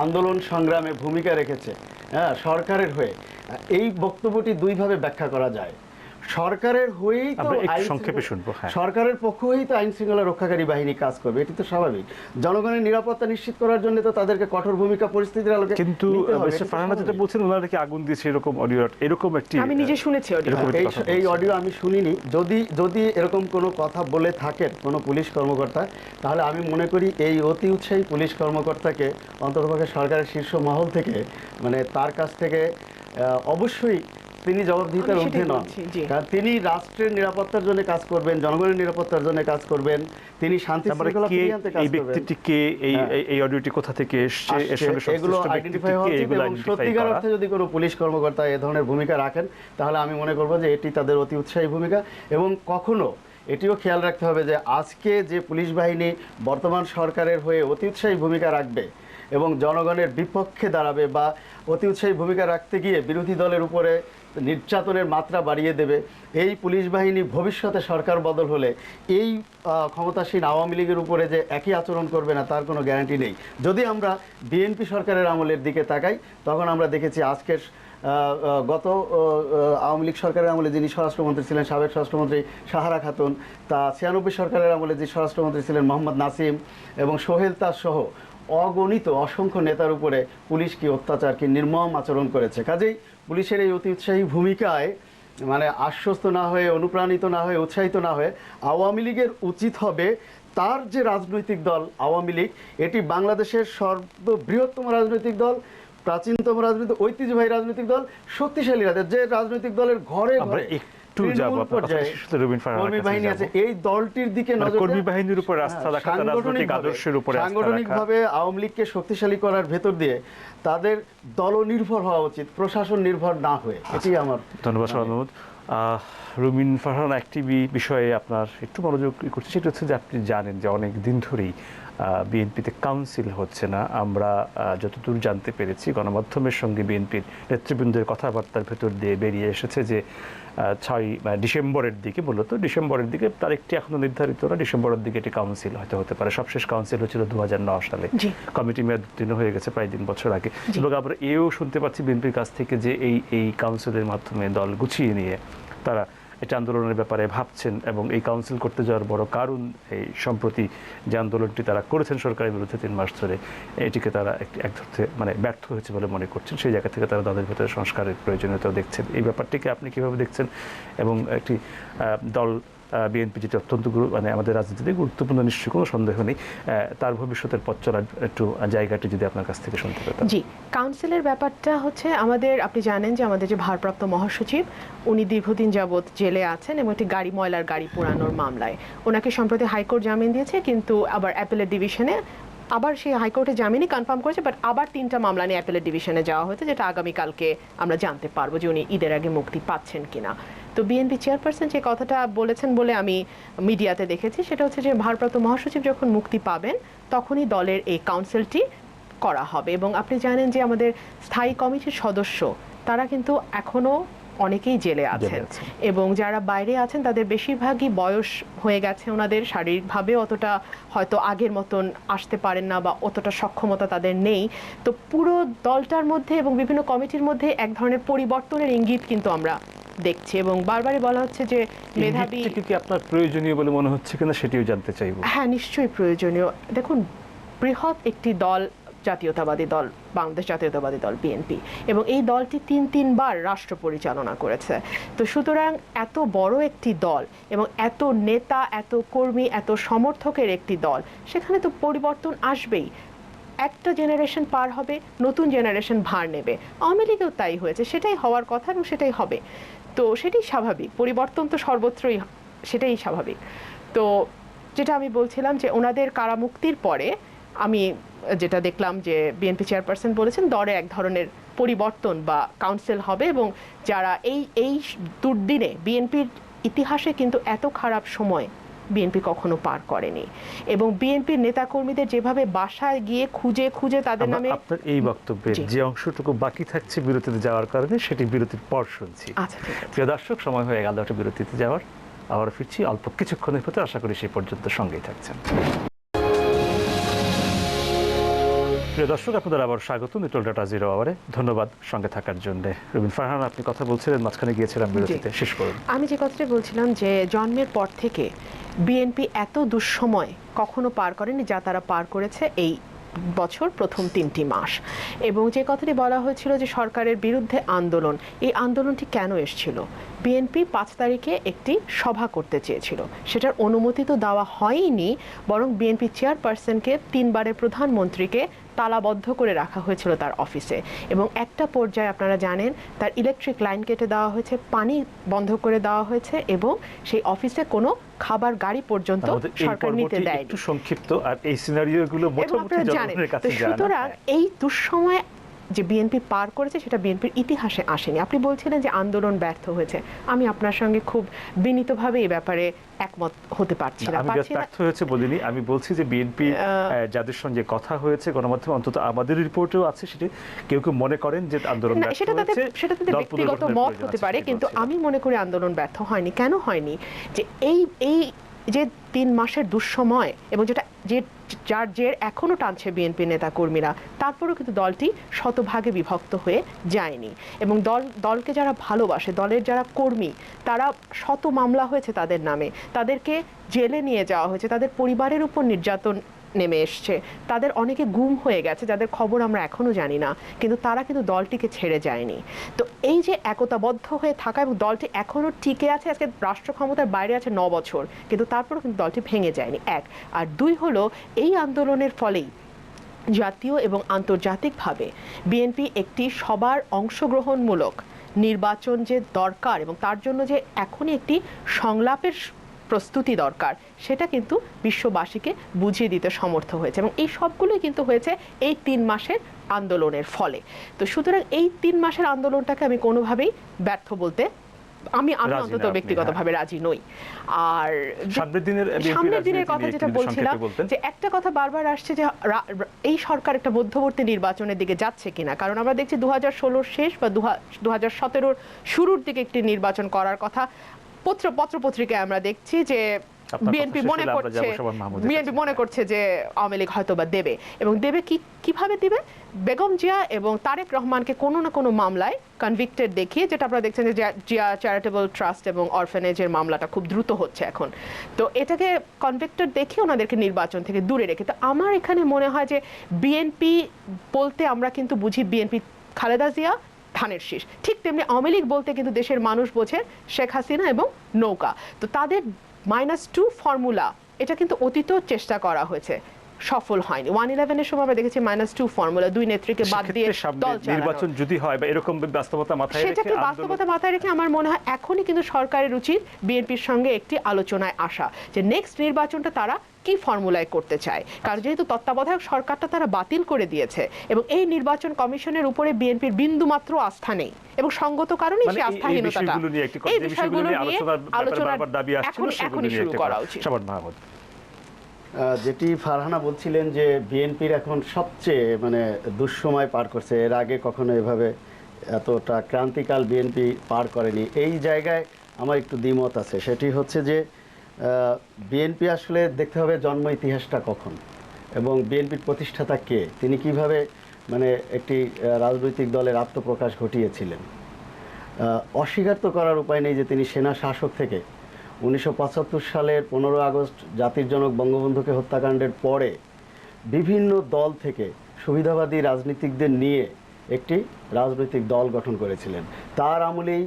C: আন্দোলন সংগ্রামে ভূমিকা রেখেছে সরকারের হয়ে। এই বক্তব্যটি দুইভাবে ব্যাখ্যা করা যায়। সরকারের হয়েই তো
A: সংক্ষেপে শুনবো,
C: সরকারের পক্ষ হয়েই তো আইন শৃঙ্খলা রক্ষাকারী বাহিনী কাজ করবে, এটি তো স্বাভাবিক। জনগণের নিরাপত্তা নিশ্চিত করার জন্য তো তাদেরকে কঠোর ভূমিকা পরিস্থিতির আলোকে।
A: কিন্তু ফারহানা যেটা বলছেন, ওনারা কি আগুন দিয়েছে এরকম অডিও, এরকম একটি
D: আমি নিজে শুনেছি
C: এই অডিও আমি শুনিনি। যদি এরকম কোনো কথা বলে থাকেন কোনো পুলিশ কর্মকর্তা, তাহলে আমি মনে করি এই অতি উৎসাহী পুলিশ কর্মকর্তাকে অন্ততপক্ষে সরকারের শীর্ষ মহল থেকে মানে তার কাছ থেকে অবশ্যই তিনি জবাবদিহিতার ঊর্ধ্বে নন, কারণ তিনি রাষ্ট্রের নিরাপত্তার জন্য কাজ করবেন, জনগণের নিরাপত্তার জন্য কাজ করবেন, তিনি শান্তি শৃঙ্খলা ফিরিয়ে আনতে কাজ করবেন।
A: এই ব্যক্তিটিকে এই অডিওটি কোথা থেকে এসেছে,
C: এগুলো আইডেন্টিফাই হওয়া উচিত, এবং সত্যিকার অর্থে যদি কোনো পুলিশ কর্মকর্তা এ ধরনের ভূমিকা রাখেন তাহলে আমি মনে করব যে এটি তাদের অতি উৎসাহী ভূমিকা। এবং কখনো এটিও খেয়াল রাখতে হবে যে আজকে যে পুলিশ বাহিনী বর্তমান সরকারের হয়ে অতি উৎসাহী ভূমিকা রাখবে এবং জনগণের বিপক্ষে দাঁড়াবে বা অতি উৎসাহী ভূমিকা রাখতে গিয়ে বিরোধী দলের উপরে নির্যাতনের মাত্রা বাড়িয়ে দেবে, এই পুলিশ বাহিনী ভবিষ্যতে সরকার বদল হলে এই ক্ষমতাসীন আওয়ামী লীগের উপরে যে একই আচরণ করবে না তার কোনো গ্যারান্টি নেই। যদি আমরা বিএনপি সরকারের আমলের দিকে তাকাই, তখন আমরা দেখেছি আজকের গত আওয়ামী লীগ সরকারের আমলে যিনি স্বরাষ্ট্রমন্ত্রী ছিলেন, সাবেক স্বরাষ্ট্রমন্ত্রী সাহারা খাতুন, তা 96 সরকারের আমলে যিনি স্বরাষ্ট্রমন্ত্রী ছিলেন মোহাম্মদ নাসিম এবং সোহেল তাজ সহ অগণিত অসংখ্য নেতার উপরে পুলিশ কি অত্যাচার, কি নির্মম আচরণ করেছে। কাজেই পুলিশের এই অতি উৎসাহী ভূমিকায় মানে আশ্বস্ত না হয়ে, অনুপ্রাণিত না হয়ে, উৎসাহিত না হয়ে আওয়ামী লীগের উচিত হবে তার যে রাজনৈতিক দল আওয়ামী লীগ, এটি বাংলাদেশের সর্ববৃহত্তম রাজনৈতিক দল, প্রাচীনতম রাজনৈতিক ঐতিহ্যবাহী রাজনৈতিক দল, শক্তিশালী যে রাজনৈতিক দলের ঘরে ঘরে এই দলটির দিকে
A: কর্মী বাহিনীর উপর আস্থা রাখা, রাজনৈতিক আদর্শের উপর
C: সাংগঠনিকভাবে আওয়ামী লীগকে শক্তিশালী করার ভেতর দিয়ে তাদের দল নির্ভর হওয়া উচিত, প্রশাসন নির্ভর না হয়ে। এটি আমার
A: ধন্যবাদ মাহমুদ। রুমিন ফারহান, একটি বিষয়ে আপনার একটু মনোযোগ করছে, সেটা হচ্ছে যে আপনি জানেন যে অনেক দিন ধরেই বিএনপিতে কাউন্সিল হচ্ছে না। আমরা যতদূর জানতে পেরেছি গণমাধ্যমের সঙ্গে বিএনপির নেতৃবৃন্দের কথাবার্তার ভেতর দিয়ে বেরিয়ে এসেছে যে 6 ডিসেম্বরের দিকে, মূলত ডিসেম্বরের দিকে, তারিখটি এখনো নির্ধারিত না, ডিসেম্বরের দিকে এটি কাউন্সিল হতে পারে। সবশেষ কাউন্সিল হয়েছিল 2009 সালে, কমিটি মেয়াদ উত্তীর্ণ হয়ে গেছে প্রায় 3 বছর আগে। এবং আমরা এও শুনতে পাচ্ছি বিএনপির কাছ থেকে যে এই কাউন্সিলের মাধ্যমে দল গুছিয়ে নিয়ে তারা এটা আন্দোলনের ব্যাপারে ভাবছেন, এবং এই কাউন্সিল করতে যাওয়ার বড় কারণ এই সম্প্রতি যে আন্দোলনটি তারা করেছেন সরকারের বিরুদ্ধে 3 মাস ধরে, এটিকে তারা এক ধরতে মানে ব্যর্থ হয়েছে বলে মনে করছেন। সেই জায়গা থেকে তারা তাদের ভেতরে সংস্কারের প্রয়োজনীয়তাও দেখছেন। এই ব্যাপারটিকে আপনি কীভাবে দেখছেন? এবং একটি দল বিএনপি যেটি অত্যন্ত মানে আমাদের রাজনীতিতে গুরুত্বপূর্ণ, নিশ্চয়ই কোনো সন্দেহ নেই, তার ভবিষ্যতের পথ চলার একটু জায়গাটি যদি আপনার কাছ থেকে শুনতে পেতাম।
D: জি, কাউন্সিলের ব্যাপারটা হচ্ছে আমাদের, আপনি জানেন যে আমাদের যে ভারপ্রাপ্ত মহাসচিব, উনি দীর্ঘদিন যাবৎ জেলে আছেন এবং একটি ময়লার গাড়ি পোড়ানোর মামলায় ওনাকে সম্প্রতি হাইকোর্ট জামিন দিয়েছে, কিন্তু আবার অ্যাপেলেট ডিভিশনে আবার সেই হাইকোর্টে জামিনই কনফার্ম করেছে, বাট আবার 3টা মামলা নিয়ে অ্যাপেলেট ডিভিশনে যাওয়া হয়েছে, যেটা আগামীকালকে আমরা জানতে পারবো যে উনি ঈদের আগে মুক্তি পাচ্ছেন কিনা। তো বিএনপি চেয়ারপারসন যে কথাটা বলেছেন বলে আমি মিডিয়াতে দেখেছি, সেটা হচ্ছে যে ভারপ্রাপ্ত মহাসচিব যখন মুক্তি পাবেন তখনই দলের এই কাউন্সিলটি করা হবে। এবং আপনি জানেন যে আমাদের স্থায়ী কমিটির সদস্য তারা কিন্তু এখনও অনেকেই জেলে আছেন, এবং যারা বাইরে আছেন তাদের বেশিরভাগই বয়স হয়ে গেছে, ওনাদের শারীরিকভাবে অতটা হয়তো আগের মতন আসতে পারেন না বা অতটা সক্ষমতা তাদের নেই। তো পুরো দলটার মধ্যে এবং বিভিন্ন কমিটির মধ্যে এক ধরনের পরিবর্তনের ইঙ্গিত কিন্তু আমরা দেখছি, এবং বারবারই বলা হচ্ছে যে মেধাবী
A: কি আপনার প্রয়োজনীয় বলে মনে হচ্ছে কিনা সেটিও জানতে চাইব।
D: হ্যাঁ, নিশ্চয়ই প্রয়োজনীয়। দেখুন, বৃহৎ একটি দল, জাতীয়তাবাদী দল, বাংলাদেশ জাতীয়তাবাদী দল বিএনপি, এবং এই দলটি 3বার রাষ্ট্র পরিচালনা করেছে। তো সুতরাং এত বড় একটি দল এবং এত নেতা, এত কর্মী, এত সমর্থকের একটি দল, সেখানে তো পরিবর্তন আসবেই। একটা জেনারেশন পার হবে, নতুন জেনারেশন ভার নেবে। আওয়ামী লীগেও তাই হয়েছে, সেটাই হওয়ার কথা এবং সেটাই হবে। তো সেটাই স্বাভাবিক, পরিবর্তন তো সর্বত্রই, সেটাই স্বাভাবিক। তো যেটা আমি বলছিলাম যে ওনাদের কারামুক্তির পরে আমি যেটা দেখলাম যে বিএনপি চেয়ারপারসন বলেছেন দলে এক ধরনের পরিবর্তন বা কাউন্সিল হবে, এবং যারা এই দুর্দিনে, বিএনপির ইতিহাসে কিন্তু এত খারাপ সময় বিএনপি কখনো পার করেনি, এবং বিএনপির নেতাকর্মীদের যেভাবে বাসায় গিয়ে খুঁজে খুঁজে তাদের নামে,
A: আপনার এই বক্তব্যের যে অংশটুকু বাকি থাকছে বিরতিতে যাওয়ার কারণে সেটি বিরতির পর শুনছি।
D: আচ্ছা,
A: প্রিয় দর্শক, সময় হয়ে গেল একটা বিরতিতে যাওয়ার, আবার ফিরছি অল্প কিছুক্ষণের ভেতর। আশা করি সেই পর্যন্ত সঙ্গেই থাকছেন। প্রিয় দর্শক, আপনাদের আবার স্বাগত নিটল ডাটা জিরো আওয়ারে। ধন্যবাদ সঙ্গে থাকার জন্য। রুমিন ফারহান, আপনি কথা বলছিলেন, মাঝখানে গিয়েছিলাম বিরতিতে, শেষ করুন।
D: আমি যে কথাটা বলছিলাম যে জন্মের পর থেকে বিএনপি এত দুঃসময় কখনো পার করেনি যা তারা পার করেছে এই বছর প্রথম 3টি মাস। এবং যে কথাটি বলা হয়েছিল যে সরকারের বিরুদ্ধে আন্দোলন, এই আন্দোলনটি কেন এসেছিল? বিএনপি 5 তারিখে একটি সভা করতে চেয়েছিল, সেটার অনুমতি তো দেওয়া হয়নি, বরং বিএনপি চেয়ারপারসনকে 3 বারের প্রধানমন্ত্রীকে তালাবদ্ধ করে রাখা হয়েছিল তার অফিসে, এবং একটা পর্যায়ে আপনারা জানেন তার ইলেকট্রিক লাইন কেটে দেওয়া হয়েছে, পানি বন্ধ করে দেওয়া হয়েছে, এবং সেই অফিসে কোনো খাবার গাড়ি পর্যন্ত সরকার নিতে দেয়নি।
A: একটু সংক্ষিপ্ত, আর এই সিনারিওগুলো মোটামুটি জনগণের কাছে জানা।
D: সুতরাং এই দুঃসময় যে বিএনপি পার করেছে সেটা বিএনপির ইতিহাসে আসেনি। আপনি বলছিলেন যে আন্দোলন ব্যর্থ হয়েছে, আমি আপনার সঙ্গে খুব বিনীতভাবে এই ব্যাপারে একমত হতে পারছি না।
A: আমি ব্যর্থ হয়েছে বলিনি, আমি বলছি যে বিএনপি যাদের সঙ্গে কথা হয়েছে গণমাধ্যমে, অন্তত আমাদের রিপোর্টেও আছে, সেটা কেউ কেউ মনে করেন যে আন্দোলন ব্যর্থ হয়েছে,
D: সেটা তাদের ব্যক্তিগত মত হতে পারে, কিন্তু আমি মনে করি আন্দোলন ব্যর্থ হয়নি। কেন হয়নি? যে এই যে 3 মাসের দুঃসময়, এবং যার জের এখনো টানছে বিএনপি নেতা কর্মীরা, তারপরেও কিন্তু দলটি শতভাগে বিভক্ত হয়ে যায়নি, এবং দলকে যারা ভালোবাসে, দলের যারা কর্মী, তারা শত মামলা হয়েছে তাদের নামে, তাদেরকে জেলে নিয়ে যাওয়া হয়েছে, তাদের পরিবারের উপর নির্যাতন নেমে এসছে, তাদের অনেকে গুম হয়ে গেছে যাদের খবর আমরা এখনো জানি না, কিন্তু তারা কিন্তু দলটিকে ছেড়ে যায়নি। তো এই যে একতাবদ্ধ হয়ে থাকা, এবং দলটি এখনো টিকে আছে, আজকে রাষ্ট্র ক্ষমতার বাইরে আছে 9 বছর, কিন্তু তারপরেও কিন্তু দলটি ভেঙে যায়নি, 1। আর 2 হলো এই আন্দোলনের ফলেই জাতীয় এবং আন্তর্জাতিকভাবে বিএনপি একটি সবার অংশগ্রহণমূলক নির্বাচন যে দরকার, এবং তার জন্য যে এখনই একটি সংলাপের প্রস্তুতি দরকার, সেটা কিন্তু বিশ্ববাসীকে বুঝিয়ে দিতে সমর্থ হয়েছে, এবং এই সবগুলোই কিন্তু হয়েছে এই 3 মাসের আন্দোলনের ফলে। তো সুতরাং এই 3 মাসের আন্দোলনটাকে আমি কোনোভাবেই ব্যর্থ বলতে আমি অন্তত ব্যক্তিগতভাবে রাজি নই। আর সামনের দিনের কথা যেটা বলছিলাম, যে একটা কথা বারবার আসছে যে এই সরকার একটা মধ্যবর্তী নির্বাচনের দিকে যাচ্ছে কিনা, কারণ আমরা দেখছি 2016 শেষ বা 2017 শুরুর দিকে একটি নির্বাচন করার কথা পত্রপত্রিকায় আমরা দেখছি, যে বিএনপি মনে করছে যে আওয়ামী লীগ হয়তো বা দেবে, এবং দেবে কিভাবে দিবে? বেগম জিয়া এবং তারেক রহমানকে কোনো না কোনো মামলায় কনভিক্টেড দেখিয়ে, যেটা আপনারা দেখছেন যে জিয়া চ্যারিটেবল ট্রাস্ট এবং অরফেনেজের মামলাটা খুব দ্রুত হচ্ছে এখন, তো এটাকে কনভিক্টেড দেখিয়ে ওনাদেরকে নির্বাচন থেকে দূরে রেখে। তো আমার এখানে মনে হয় যে বিএনপি বলতে আমরা কিন্তু বুঝি বিএনপি খালেদা জিয়া, ধানের শীষ, ঠিক তেমনি আওয়ামী লীগ বলতে কিন্তু দেশের মানুষ বোঝে শেখ হাসিনা এবং নৌকা। তো তাদের -2 ফর্মুলা, এটা কিন্তু অতীতেও চেষ্টা করা হয়েছে, সফল হয়নি। 111-এর সময় আমরা দেখেছি -2 ফর্মুলা, 2 নেত্রীকে বাদ দিয়ে দল চালানো। নির্বাচন
A: যদি হয় বা এরকম বাস্তবতা মাথায় রেখে,
D: সেটাকে বাস্তবতা মাথায় রেখে আমার মনে হয় এখনই কিন্তু সরকারের উচিত বিএনপির সঙ্গে একটি আলোচনায় আসা, যে নেক্সট নির্বাচনটা তারা কি ফর্মুলায় করতে চায়। কারণ যেহেতু তত্ত্বাবধায়ক সরকারটা তারা বাতিল করে দিয়েছে, এবং এই নির্বাচন কমিশনের উপরে বিএনপির বিন্দুমাত্র আস্থা নেই, এবং সঙ্গত কারণেই সেই আস্থাহীনতাটা, এই বিষয়গুলো নিয়ে আলোচনা এখনই শুরু করা উচিত।
C: যেটি ফারহানা বলছিলেন যে বিএনপির এখন সবচেয়ে দুঃসময় পার করছে, এর আগে কখনো এভাবে এতটা ক্রান্তিকাল বিএনপি পার করেনি, এই জায়গায় আমার একটু দ্বিমত আছে। সেটি হচ্ছে যে বিএনপি আসলে দেখতে হবে জন্ম ইতিহাসটা কখন, এবং বিএনপির প্রতিষ্ঠাতা কে, তিনি কিভাবে একটি রাজনৈতিক দলের আত্মপ্রকাশ ঘটিয়েছিলেন। অস্বীকার তো করার উপায় নেই যে তিনি সেনা শাসক থেকে 1975 সালের 15 আগস্ট জাতির জনক বঙ্গবন্ধুকে হত্যাকাণ্ডের পরে বিভিন্ন দল থেকে সুবিধাবাদী রাজনীতিকদের নিয়ে একটি রাজনৈতিক দল গঠন করেছিলেন। তার আমলেই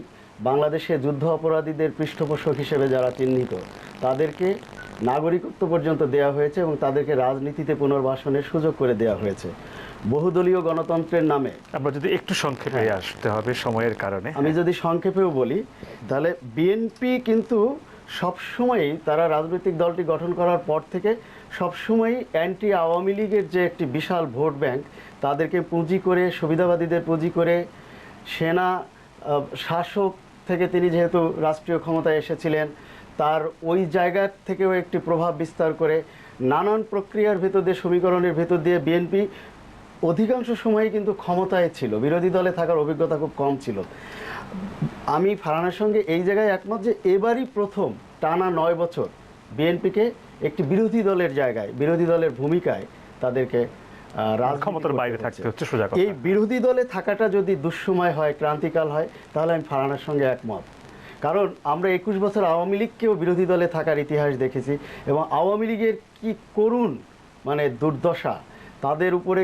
C: বাংলাদেশে যুদ্ধ অপরাধীদের পৃষ্ঠপোষক হিসেবে যারা চিহ্নিত, তাদেরকে নাগরিকত্ব পর্যন্ত দেওয়া হয়েছে, এবং তাদেরকে রাজনীতিতে পুনর্বাসনের সুযোগ করে দেওয়া হয়েছে বহুদলীয় গণতন্ত্রের নামে।
A: আমরা যদি একটু সংক্ষেপে আসতে হবে সময়ের কারণে,
C: আমি যদি সংক্ষেপেও বলি, তাহলে বিএনপি কিন্তু সবসময়ই, তারা রাজনৈতিক দলটি গঠন করার পর থেকে সবসময়ই অ্যান্টি আওয়ামী লীগের যে একটি বিশাল ভোট ব্যাংক, তাদেরকে পুঁজি করে, সুবিধাবাদীদের পুঁজি করে, সেনা শাসক থেকে তিনি যেহেতু রাষ্ট্রীয় ক্ষমতায় এসেছিলেন, তার ওই জায়গা থেকেও একটি প্রভাব বিস্তার করে নানান প্রক্রিয়ার ভেতর দিয়ে, সমীকরণের ভেতর দিয়ে বিএনপি অধিকাংশ সময়ই কিন্তু ক্ষমতায় ছিল, বিরোধী দলে থাকার অভিজ্ঞতা খুব কম ছিল। আমি ফারহানার সঙ্গে এই জায়গায় একমত যে এবারই প্রথম টানা 9 বছর বিএনপিকে একটি বিরোধী দলের জায়গায়, বিরোধী দলের ভূমিকায় তাদেরকে
A: ক্ষমতার বাইরে থাকতে হচ্ছে। সোজা কথা,
C: এই বিরোধী দলে থাকাটা যদি দুঃসময় হয়, ক্রান্তিকাল হয়, তাহলে আমি ফারহানার সঙ্গে একমত। কারণ আমরা 21 বছর আওয়ামী লীগকেও বিরোধী দলে থাকার ইতিহাস দেখেছি, এবং আওয়ামী লীগের কি করুণ দুর্দশা, তাদের উপরে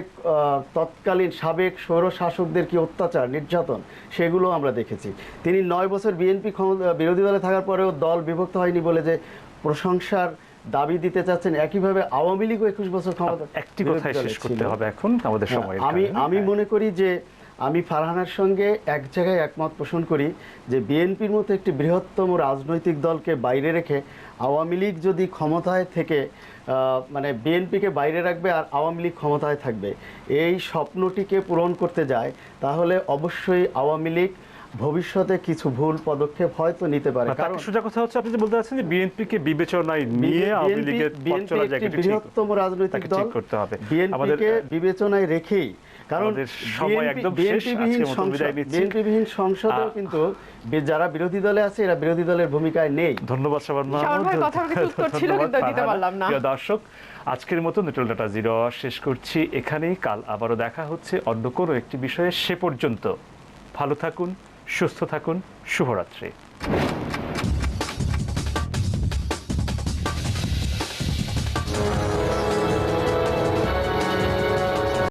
C: তৎকালীন সাবেক স্বৈর শাসকদের কি অত্যাচার নির্যাতন সেগুলো আমরা দেখেছি। তিনি 9 বছর বিএনপি বিরোধী দলে থাকার পরেও দল বিভক্ত হয়নি বলে যে প্রশংসার দাবি দিতে চাচ্ছেন, একইভাবে আওয়ামী লীগও 21 বছর ক্ষমতা
A: একটি কথাই শেষ করতে হবে এখন আমাদের সময়।
C: আমি মনে করি যে আমি ফারহানার সঙ্গে এক জায়গায় একমত পোষণ করি যে বিএনপির মতো একটি বৃহত্তম রাজনৈতিক দলকে বাইরে রেখে আওয়ামী লীগ যদি ক্ষমতায় থেকে মানে বিএনপিকে বাইরে রাখবে আর আওয়ামী লীগ ক্ষমতায় থাকবে, এই স্বপ্নটিকে পূরণ করতে যায়, তাহলে অবশ্যই আওয়ামী লীগ ভবিষ্যতে কিছু ভুল পদক্ষেপ হয়তো নিতে পারে।
A: কারণ সোজা কথা হচ্ছে আপনি যে বলতে চাচ্ছেন যে বিএনপিকে বিবেচনায় নিয়ে আওয়ামী লীগের পথ চলার জায়গাটি
C: বৃহত্তম রাজনৈতিক দল
A: করতে হবে,
C: বিএনপিকে বিবেচনায় রেখেই। কারণ বিএনপিবিহীন সংসদেও কিন্তু যারা বিরোধী দলে আছে এরা বিরোধী দলের ভূমিকায় নেই।
A: ধন্যবাদ শাবানা। দর্শক, আজকের মতো নিউট্রাল ডাটা জিরো শেষ করছি এখানেই। কাল আবারও দেখা হচ্ছে অন্য কোনো একটি বিষয়ে। সে পর্যন্ত ভালো থাকুন, সুস্থ থাকুন, শুভরাত্রি।